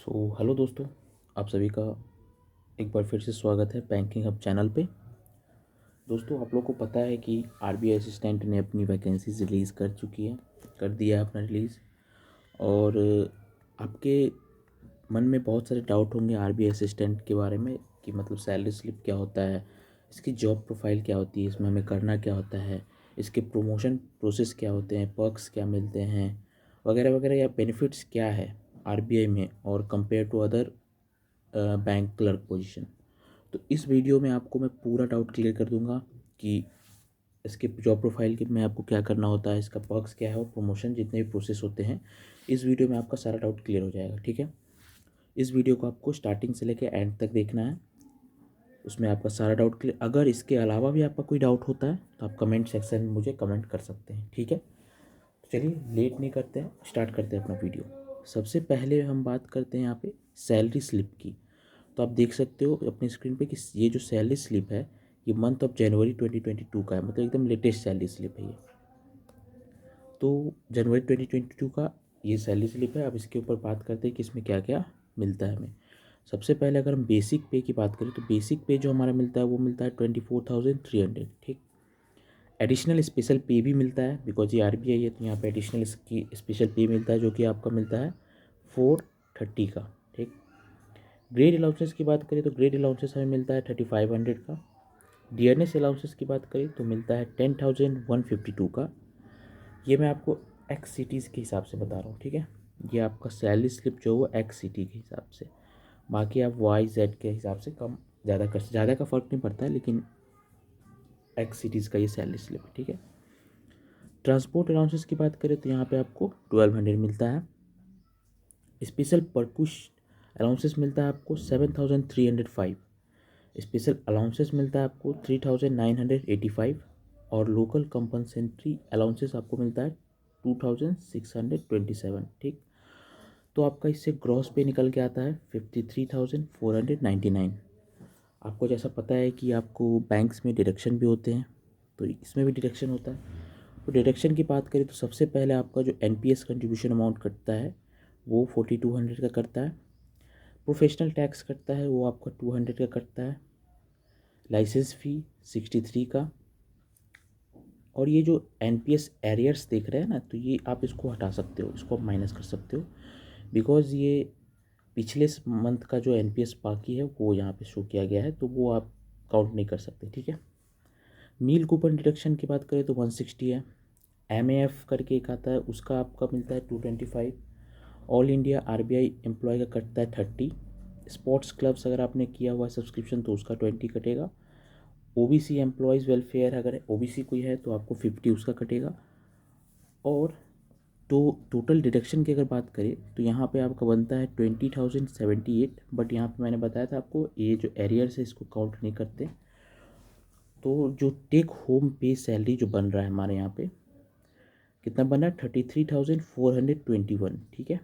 Hello दोस्तों, आप सभी का एक बार फिर से स्वागत है बैंकिंग हब चैनल पे। दोस्तों, आप लोग को पता है कि आरबीआई असिस्टेंट ने अपनी वैकेंसीज रिलीज़ कर चुकी है, कर दिया है अपना रिलीज़। और आपके मन में बहुत सारे डाउट होंगे आरबीआई असिस्टेंट के बारे में कि मतलब सैलरी स्लिप क्या होता है, इसकी जॉब प्रोफाइल क्या होती है, इसमें हमें करना क्या होता है, इसके प्रमोशन प्रोसेस क्या होते हैं, पर्क्स क्या मिलते हैं, वगैरह वगैरह, या बेनिफिट्स क्या है आरबीआई में और compare to other bank clerk position. तो इस वीडियो में आपको मैं पूरा डाउट क्लियर कर दूंगा कि इसके जॉब प्रोफाइल के में आपको क्या करना होता है, इसका पर्क्स क्या है और प्रमोशन जितने भी प्रोसेस होते हैं। इस वीडियो में आपका सारा डाउट क्लियर हो जाएगा, ठीक है। इस वीडियो को आपको स्टार्टिंग से लेकर एंड तक देखना है, उसमें आपका सारा डाउट क्लियर। अगर इसके अलावा भी आपका कोई डाउट होता है तो आप कमेंट सेक्शन में मुझे कमेंट कर सकते हैं, ठीक है। तो चलिए लेट नहीं करते हैं, स्टार्ट करते हैं अपना वीडियो। सबसे पहले हम बात करते हैं यहाँ पे सैलरी स्लिप की। तो आप देख सकते हो अपनी स्क्रीन पे कि ये जो सैलरी स्लिप है ये मंथ ऑफ जनवरी 2022 का है, मतलब एकदम लेटेस्ट सैलरी स्लिप है ये। तो जनवरी 2022 का ये सैलरी स्लिप है। अब इसके ऊपर बात करते हैं कि इसमें क्या क्या मिलता है हमें। सबसे पहले अगर हम बेसिक पे की बात करें तो बेसिक पे जो हमारा मिलता है वो मिलता है 24,300, ठीक। एडिशनल स्पेशल पे भी मिलता है, बिकॉज ये आरबीआई है तो यहाँ पे एडिशनल इसकी स्पेशल पे मिलता है जो कि आपका मिलता है 430 का, ठीक। ग्रेड अलाउंसेस की बात करें तो ग्रेड अलाउंसेस हमें मिलता है 3500 का। डियरनेस अलाउंसेस की बात करें तो मिलता है 10,152 का। ये मैं आपको एक्स सिटीज़ के हिसाब से बता रहा हूँ, ठीक है। ये आपका सैलरी स्लिप जो है वो एक्स सिटी के हिसाब से, बाकी आप वाई जेड के हिसाब से कम ज़्यादा का फ़र्क नहीं पड़ता है, लेकिन एक्स सिटीज़ का ये सैलरी स्लिप है, ठीक है। ट्रांसपोर्ट अलाउंसेस की बात करें तो यहाँ पे आपको 1200 मिलता है। स्पेशल परकुश अलाउंसेस मिलता है आपको 7,305। स्पेशल अलाउंसेस मिलता है आपको 3,985। और लोकल कंपनसेंट्री अलाउंसेस आपको मिलता है 2,627, ठीक। तो आपका इससे ग्रॉस पे निकल के आता है 53,499। आपको जैसा पता है कि आपको बैंक्स में डिडक्शन भी होते हैं, तो इसमें भी डिडक्शन होता है। तो डिडक्शन की बात करें तो सबसे पहले आपका जो एनपीएस कंट्रीब्यूशन अमाउंट कटता है वो 4,200 का कटता है। प्रोफेशनल टैक्स कटता है वो आपका 200 का कटता है। लाइसेंस फ़ी 63 का। और ये जो एनपीएस एरियर्स देख रहे हैं ना, तो ये आप इसको हटा सकते हो, इसको आप माइनस कर सकते हो, बिकॉज़ ये पिछले मंथ का जो एनपीएस बाकी है वो यहाँ पे शो किया गया है, तो वो आप काउंट नहीं कर सकते, ठीक है। मील कूपन डिडक्शन की बात करें तो 160 है। एमएएफ करके एक आता है, उसका आपका मिलता है 225। ऑल इंडिया आरबीआई एम्प्लॉय का कटता है 30। स्पोर्ट्स क्लब्स अगर आपने किया हुआ है सब्सक्रिप्शन तो उसका 20 कटेगा। ओबीसी एम्प्लॉयज़ वेलफेयर अगर ओबीसी कोई है तो आपको 50 उसका कटेगा। और तो टोटल डिडक्शन की अगर बात करें तो यहाँ पे आपका बनता है 20,078। बट यहाँ पे मैंने बताया था आपको ये जो एरियर्स है इसको काउंट नहीं करते। तो जो टेक होम पे सैलरी जो बन रहा है हमारे यहाँ पे कितना बन रहा है 33,421, ठीक है।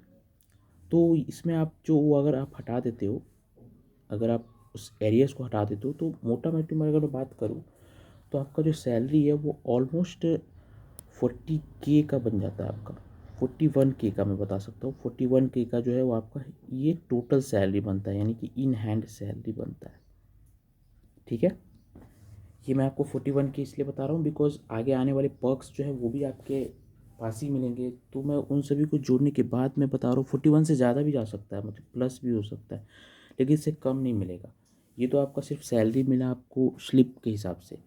तो इसमें आप जो वो अगर आप हटा देते हो, अगर आप उस एरियर्स को हटा देते हो तो मोटा मोटी मैं अगर बात करूँ तो आपका जो सैलरी है वो ऑलमोस्ट 40K का बन जाता है आपका। 41K का मैं बता सकता हूँ। 41K का जो है वो आपका ये टोटल सैलरी बनता है, यानी कि इन हैंड सैलरी बनता है, ठीक है। ये मैं आपको 41K इसलिए बता रहा हूँ बिकॉज आगे आने वाले पर्क्स जो है वो भी आपके पास ही मिलेंगे, तो मैं उन सभी को जोड़ने के बाद मैं बता रहा हूँ 41 से ज़्यादा भी जा सकता है, मतलब प्लस भी हो सकता है, लेकिन इससे कम नहीं मिलेगा। ये तो आपका सिर्फ सैलरी मिला आपको स्लिप के हिसाब से,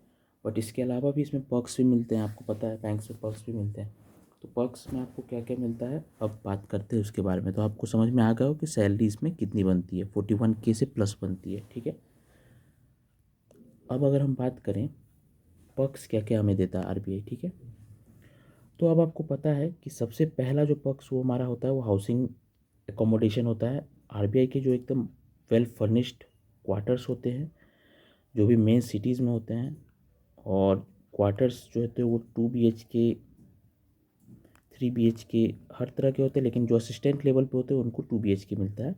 बट इसके अलावा भी इसमें पर्क्स भी मिलते हैं, आपको पता है बैंक से पर्क्स भी मिलते हैं। तो पर्क्स में आपको क्या क्या मिलता है अब बात करते हैं उसके बारे में। तो आपको समझ में आ गया हो कि सैलरी इसमें कितनी बनती है, 41K से प्लस बनती है, ठीक है। अब अगर हम बात करें पर्क्स क्या क्या हमें देता है आरबीआई, ठीक है। तो अब आपको पता है कि सबसे पहला जो पक्ष वो हमारा होता है वो हाउसिंग एकोमोडेशन होता है। आरबीआई के जो एकदम वेल फर्निश्ड क्वार्टर्स होते हैं जो भी मेन सिटीज़ में होते हैं, और क्वार्टर्स जो होते हैं वो 2 BHK 3 BHK हर तरह के होते हैं, लेकिन जो असिस्टेंट लेवल पे होते हैं उनको 2 BHK मिलता है।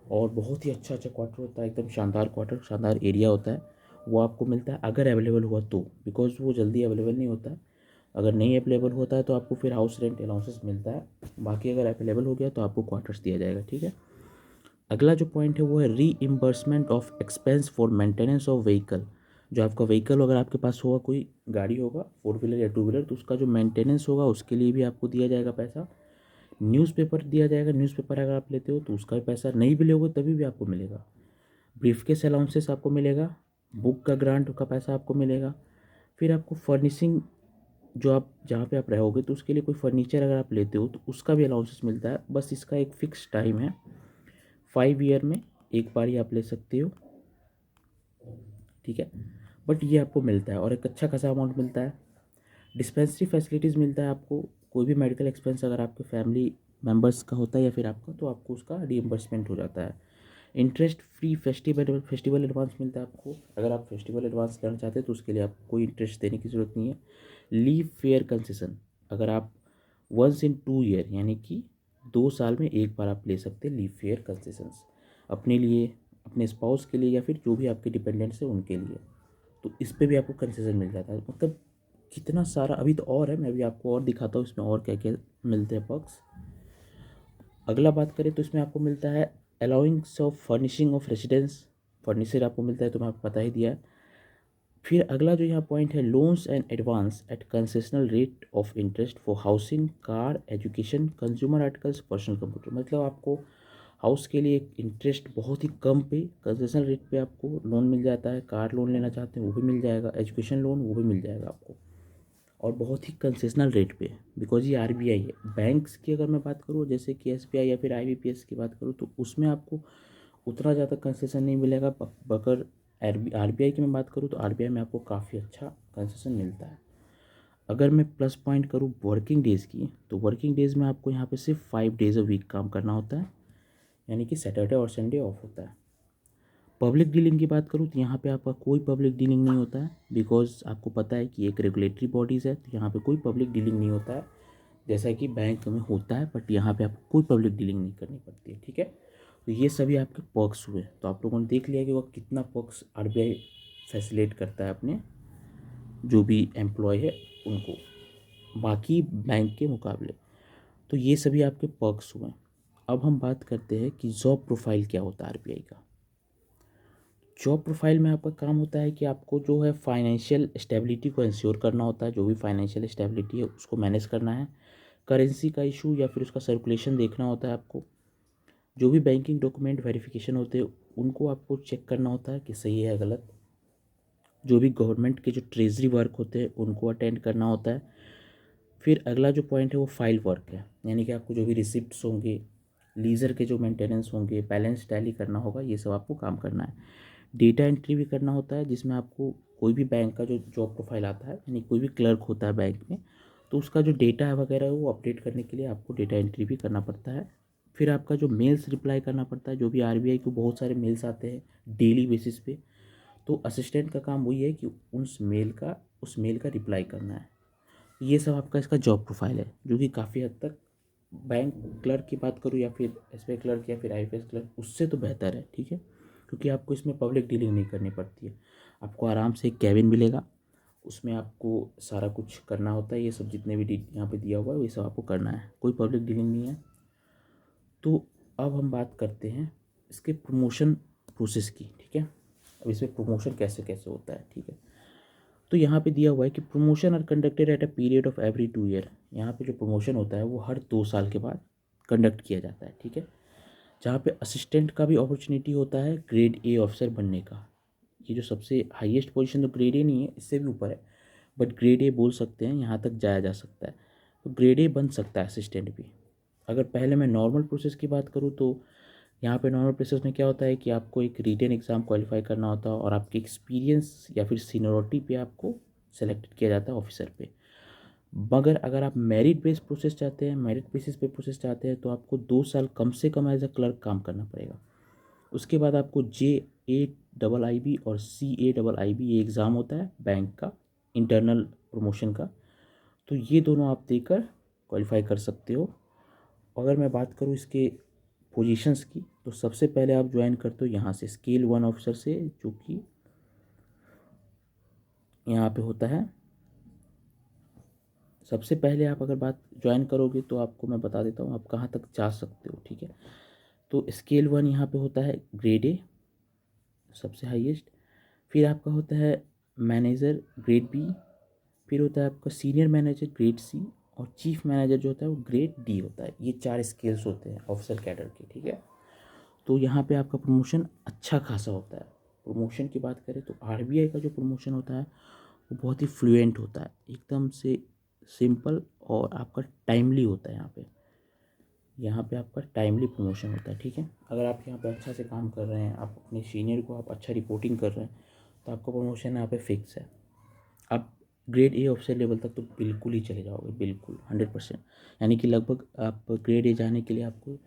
और बहुत ही अच्छा अच्छा क्वार्टर होता है, एकदम शानदार क्वार्टर, शानदार एरिया होता है, वो आपको मिलता है अगर अवेलेबल हुआ तो, बिकॉज़ वो जल्दी अवेलेबल नहीं होता है। अगर नहीं अवेलेबल होता है तो आपको फिर हाउस रेंट अलाउंसेस मिलता है, बाकी अगर अवेलेबल हो गया तो आपको क्वार्टर्स दिया जाएगा, ठीक है। अगला जो पॉइंट है वो है reimbursement of expense for maintenance of vehicle. जो आपका व्हीकल अगर आपके पास होगा, कोई गाड़ी होगा 4 व्हीलर या 2 व्हीलर, तो उसका जो मेंटेनेंस होगा उसके लिए भी आपको दिया जाएगा पैसा। न्यूज़पेपर दिया जाएगा, न्यूज़पेपर अगर आप लेते हो तो उसका भी पैसा, नहीं भी लोगे तभी भी आपको मिलेगा। ब्रीफकेस अलाउंसेस आपको मिलेगा, बुक का ग्रांट का पैसा आपको मिलेगा। फिर आपको फर्निशिंग, जो आप जहाँ पे आप रहोगे तो उसके लिए कोई फर्नीचर अगर आप लेते हो तो उसका भी अलाउंसेस मिलता है। बस इसका एक फ़िक्स टाइम है, 5 ईयर में एक बार ही आप ले सकते हो, ठीक है। बट ये आपको मिलता है और एक अच्छा खासा अमाउंट मिलता है। डिस्पेंसरी फैसिलिटीज़ मिलता है आपको। कोई भी मेडिकल एक्सपेंस अगर आपके फैमिली मेम्बर्स का होता है या फिर आपका, तो आपको उसका रीइंबर्समेंट हो जाता है। इंटरेस्ट फ्री फेस्टिवल एडवांस मिलता है आपको। अगर आप फेस्टिवल एडवांस लेना चाहते हैं तो उसके लिए आपको कोई इंटरेस्ट देने की ज़रूरत नहीं है। लीव फेयर कंसेशन, अगर आप 1 in 2 year यानी कि 2 साल में एक बार आप ले सकते हैं लीव फेयर कंसेशंस, अपने लिए, अपने स्पाउस के लिए या फिर जो भी आपके डिपेंडेंट्स हैं उनके लिए। तो इस पे भी आपको कंसेशन मिल जाता है। मतलब कितना सारा, अभी तो और है, मैं भी आपको और दिखाता हूँ इसमें और क्या क्या मिलते हैं पर्क्स। अगला बात करें तो इसमें आपको मिलता है allowances of furnishing of residence, furniture आपको मिलता है, तो मैं आपको पता ही दिया है। फिर अगला जो यहाँ पॉइंट है, loans and advance at concessional rate of interest for housing, car, education, consumer articles, personal computer. मतलब आपको हाउस के लिए इंटरेस्ट बहुत ही कम पे, कंसेशनल रेट पे आपको लोन मिल जाता है। कार लोन लेना चाहते हैं वो भी मिल जाएगा, एजुकेशन लोन वो भी मिल जाएगा आपको, और बहुत ही कंसेशनल रेट पे, बिकॉज ये आरबीआई है। बैंक्स की अगर मैं बात करूँ जैसे कि एसबीआई या फिर आईबीपीएस की बात करूँ तो उसमें आपको उतना ज़्यादा कंसेशन नहीं मिलेगा। अगर आरबीआई की मैं बात करूँ तो आरबीआई में आपको काफ़ी अच्छा कंसेशन मिलता है। अगर मैं प्लस पॉइंट करूँ वर्किंग डेज़ की, तो वर्किंग डेज़ में आपको यहाँ पे सिर्फ 5 days अ वीक काम करना होता है, यानी कि सैटरडे और संडे ऑफ होता है। पब्लिक डीलिंग की बात करूँ तो यहाँ पे आपका कोई पब्लिक डीलिंग नहीं होता है, बिकॉज आपको पता है कि एक रेगुलेटरी बॉडीज़ है, तो यहाँ पे कोई पब्लिक डीलिंग नहीं होता है, जैसा कि बैंक में होता है। बट यहाँ पे आपको कोई पब्लिक डीलिंग नहीं करनी पड़ती है, ठीक है। तो ये सभी आपके पर्क्स हुए। तो आप लोगों ने देख लिया कि वो कितना पर्क्स आरबीआई फैसिलिटेट करता है अपने जो भी एम्प्लॉय है उनको, बाकी बैंक के मुकाबले। तो ये सभी आपके पर्क्स हुए। अब हम बात करते हैं कि जॉब प्रोफाइल क्या होता है आरबीआई का। जॉब प्रोफाइल में आपका काम होता है कि आपको जो है फाइनेंशियल स्टेबिलिटी को इंश्योर करना होता है, जो भी फाइनेंशियल स्टेबिलिटी है उसको मैनेज करना है। करेंसी का इशू या फिर उसका सर्कुलेशन देखना होता है आपको। जो भी बैंकिंग डॉक्यूमेंट वेरिफिकेशन होते हैं उनको आपको चेक करना होता है कि सही है गलत। जो भी गवर्नमेंट के जो ट्रेजरी वर्क होते हैं उनको अटेंड करना होता है। फिर अगला जो पॉइंट है वो फाइल वर्क है, यानी कि आपको जो भी रिसिप्ट्स होंगे, लीजर के जो मेंटेनेंस होंगे, बैलेंस टैली करना होगा, ये सब आपको काम करना है। डेटा एंट्री भी करना होता है, जिसमें आपको कोई भी बैंक का जो जॉब प्रोफाइल आता है, यानी कोई भी क्लर्क होता है बैंक में, तो उसका जो डेटा है वगैरह वो अपडेट करने के लिए आपको डेटा एंट्री भी करना पड़ता है। फिर आपका जो मेल्स रिप्लाई करना पड़ता है, जो भी आरबीआई को बहुत सारे मेल्स आते हैं डेली बेसिस पे, तो असिस्टेंट का काम वही है कि उस मेल का रिप्लाई करना है। ये सब आपका इसका जॉब प्रोफाइल है, जो कि काफ़ी हद तक बैंक क्लर्क की बात करूँ या फिर एसबीआई क्लर्क या फिर आईपीएस क्लर्क, उससे तो बेहतर है, ठीक है। क्योंकि आपको इसमें पब्लिक डीलिंग नहीं करनी पड़ती है। आपको आराम से एक कैबिन मिलेगा, उसमें आपको सारा कुछ करना होता है। ये सब जितने भी यहाँ पे दिया हुआ है ये सब आपको करना है, कोई पब्लिक डीलिंग नहीं है। तो अब हम बात करते हैं इसके प्रमोशन प्रोसेस की, ठीक है। अब इसमें प्रमोशन कैसे कैसे होता है, ठीक है। तो यहाँ पे दिया हुआ है कि promotion are conducted at a period of every 2 year। यहाँ पे जो प्रमोशन होता है वो हर 2 साल के बाद कंडक्ट किया जाता है, ठीक है। जहाँ पे असिस्टेंट का भी अपॉर्चुनिटी होता है ग्रेड ए ऑफिसर बनने का। ये जो सबसे हाईएस्ट पोजीशन तो ग्रेड ए नहीं है, इससे भी ऊपर है, बट ग्रेड ए बोल सकते हैं, यहाँ तक जाया जा सकता है। तो ग्रेड ए बन सकता है असिस्टेंट भी। अगर पहले मैं नॉर्मल प्रोसेस की बात करूँ तो यहाँ पे नॉर्मल प्रोसेस में क्या होता है कि आपको एक रिटेन एग्ज़ाम क्वालिफाई करना होता है और आपके एक्सपीरियंस या फिर सीनियरिटी पे आपको सेलेक्ट किया जाता है ऑफिसर पे। मगर अगर आप मेरिट बेस प्रोसेस चाहते हैं, मेरिट बेसिस पे प्रोसेस चाहते हैं, तो आपको 2 साल कम से कम एज अ क्लर्क काम करना पड़ेगा। उसके बाद आपको JA BBB और CA BBB ये एग्ज़ाम होता है बैंक का, इंटरनल प्रमोशन का। तो ये दोनों आप देकर क्वालिफाई कर सकते हो। अगर मैं बात करूँ इसके पोजीशंस की, तो सबसे पहले आप ज्वाइन करते हो यहाँ से स्केल 1 ऑफिसर से, जो कि यहाँ पे होता है। सबसे पहले आप अगर बात ज्वाइन करोगे तो आपको मैं बता देता हूँ आप कहाँ तक जा सकते हो, ठीक है। तो स्केल 1 यहाँ पे होता है ग्रेड ए, सबसे हाईएस्ट। फिर आपका होता है मैनेजर ग्रेड बी, फिर होता है आपका सीनियर मैनेजर ग्रेड सी, और चीफ मैनेजर जो होता है वो ग्रेड डी होता है। ये 4 स्केल्स होते हैं ऑफिसर कैडर के, ठीक है। तो यहाँ पे आपका प्रमोशन अच्छा खासा होता है। प्रमोशन की बात करें तो आरबीआई का जो प्रमोशन होता है वो बहुत ही फ्लुएंट होता है, एकदम से सिंपल, और आपका टाइमली होता है। यहाँ पे आपका टाइमली प्रमोशन होता है, ठीक है। अगर आप यहाँ पे अच्छा से काम कर रहे हैं, आप अपने सीनियर को आप अच्छा रिपोर्टिंग कर रहे हैं, तो आपका प्रमोशन यहाँ पे फिक्स है। आप ग्रेड ए ऑफिसर लेवल तक तो बिल्कुल ही चले जाओगे, बिल्कुल 100%। यानी कि लगभग आप ग्रेड ए जाने के लिए आपको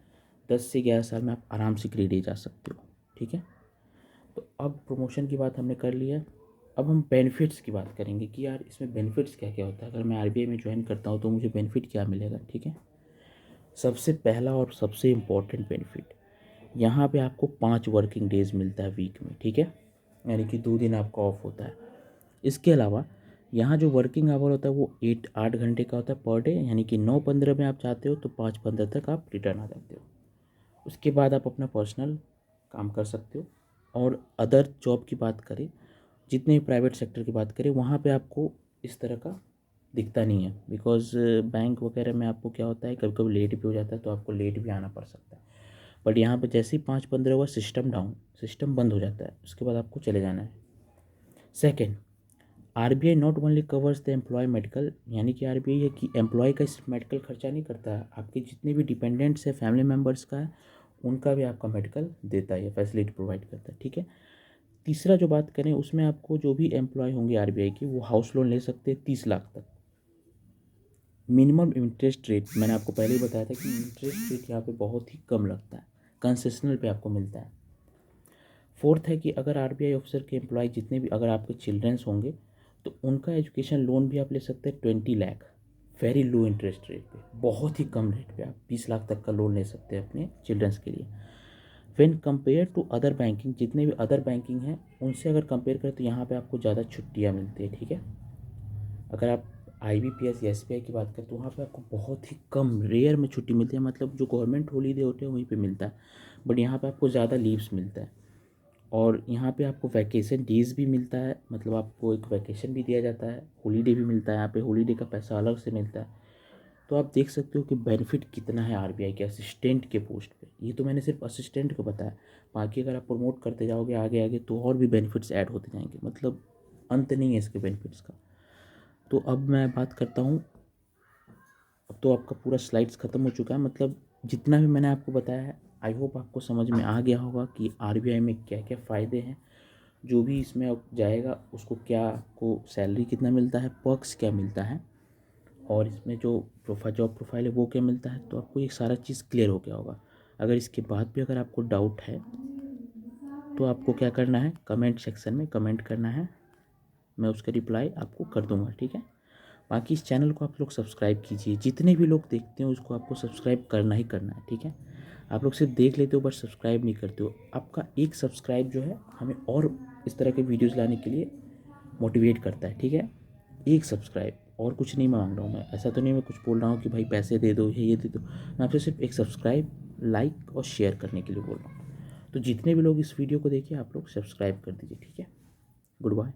10 से 11 साल में आप आराम से ग्रेड ए जा सकते हो, ठीक है। तो अब प्रमोशन की बात हमने कर लिया। अब हम बेनिफिट्स की बात करेंगे कि यार इसमें बेनिफिट्स क्या क्या होता है। अगर मैं आरबीआई में ज्वाइन करता हूँ तो मुझे बेनिफिट क्या मिलेगा, ठीक है। सबसे पहला और सबसे इम्पॉर्टेंट बेनिफिट, यहाँ पे आपको 5 वर्किंग डेज मिलता है वीक में, ठीक है। यानी कि 2 दिन आपका ऑफ होता है। इसके अलावा यहाँ जो वर्किंग आवर होता है वो 8 घंटे का होता है पर डे, यानी कि 9:15 में आप जाते हो तो 5:15 तक आप रिटर्न आ जाते हो। उसके बाद आप अपना पर्सनल काम कर सकते हो। और अदर जॉब की बात करें, जितने भी प्राइवेट सेक्टर की बात करें, वहाँ पे आपको इस तरह का दिखता नहीं है, बिकॉज़ बैंक वगैरह में आपको क्या होता है, कभी कभी लेट भी हो जाता है तो आपको लेट भी आना पड़ सकता है। बट यहाँ पे जैसे ही 5:15 हुआ, सिस्टम डाउन, सिस्टम बंद हो जाता है, उसके बाद आपको चले जाना है। Second, RBI not only covers the employ medical, यानी कि आरबीआई है कि एम्प्लॉय का सिर्फ मेडिकल खर्चा नहीं करता है, आपके जितने भी डिपेंडेंट्स है, फैमिली मेम्बर्स का है, उनका भी आपका मेडिकल देता है, फैसिलिटी प्रोवाइड करता है, ठीक है। तीसरा जो बात करें, उसमें आपको जो भी एम्प्लॉय होंगे आरबीआई के, वो हाउस लोन ले सकते हैं 30 लाख तक। मिनिमम इंटरेस्ट रेट मैंने आपको पहले ही बताया था कि इंटरेस्ट रेट यहाँ पे बहुत ही कम लगता है, कंसेशनल पे आपको मिलता है। फोर्थ है कि अगर आरबीआई ऑफिसर के एम्प्लॉय जितने भी, अगर आपके चिल्ड्रंस होंगे तो उनका एजुकेशन लोन भी आप ले सकते हैं 20 lakh, very low interest rate पे, बहुत ही कम रेट पे आप 20 लाख तक का लोन ले सकते हैं अपने चिल्ड्रंस के लिए। When compare to other banking, जितने भी अदर बैंकिंग हैं उनसे अगर कंपेयर करें तो यहाँ पे आपको ज़्यादा छुट्टियाँ मिलती है, ठीक है। अगर आप आईबीपीएस या एसबीआई की बात करें तो वहाँ पे आपको बहुत ही कम, रेयर में छुट्टी मिलती है, मतलब जो गवर्नमेंट हॉलीडे होते हैं वहीं पे मिलता है, बट यहाँ पे आपको ज़्यादा लीव्स मिलता है। और यहाँ पे आपको वैकेशन डेज़ भी मिलता है, मतलब आपको एक वैकेशन भी दिया जाता है, हॉलीडे भी मिलता है, यहाँ पे हॉलीडे का पैसा अलग से मिलता है। तो आप देख सकते हो कि बेनिफिट कितना है आरबीआई के असिस्टेंट के पोस्ट पे। ये तो मैंने सिर्फ असिस्टेंट को बताया, बाकी अगर आप प्रमोट करते जाओगे आगे आगे तो और भी बेनिफिट्स ऐड होते जाएंगे, मतलब अंत नहीं है इसके बेनिफिट्स का। तो अब मैं बात करता हूँ, अब तो आपका पूरा स्लाइड्स ख़त्म हो चुका है, मतलब जितना भी मैंने आपको बताया है आई होप आपको समझ में आ गया होगा कि आरबीआई में क्या क्या फ़ायदे हैं। जो भी इसमें अब जाएगा उसको क्या, आपको सैलरी कितना मिलता है, पर्क्स क्या मिलता है, और इसमें जो जॉब प्रोफाइल है वो क्या मिलता है, तो आपको ये सारा चीज़ क्लियर हो गया होगा। अगर इसके बाद भी अगर आपको डाउट है तो आपको क्या करना है, कमेंट सेक्शन में कमेंट करना है, मैं उसका रिप्लाई आपको कर दूंगा, ठीक है। बाकी इस चैनल को आप लोग सब्सक्राइब कीजिए, जितने भी लोग देखते हैं उसको आपको सब्सक्राइब करना ही करना है, ठीक है। आप लोग सिर्फ देख लेते हो बट सब्सक्राइब नहीं करते हो। आपका एक सब्सक्राइब जो है हमें और इस तरह के वीडियोज़ लाने के लिए मोटिवेट करता है, ठीक है। एक सब्सक्राइब, और कुछ नहीं मांग रहा हूँ मैं, ऐसा तो नहीं मैं कुछ बोल रहा हूँ कि भाई पैसे दे दो ये दे दो, मैं आपसे सिर्फ एक सब्सक्राइब, लाइक और शेयर करने के लिए बोल रहा हूँ। तो जितने भी लोग इस वीडियो को देखिए आप लोग सब्सक्राइब कर दीजिए, ठीक है। Good bye.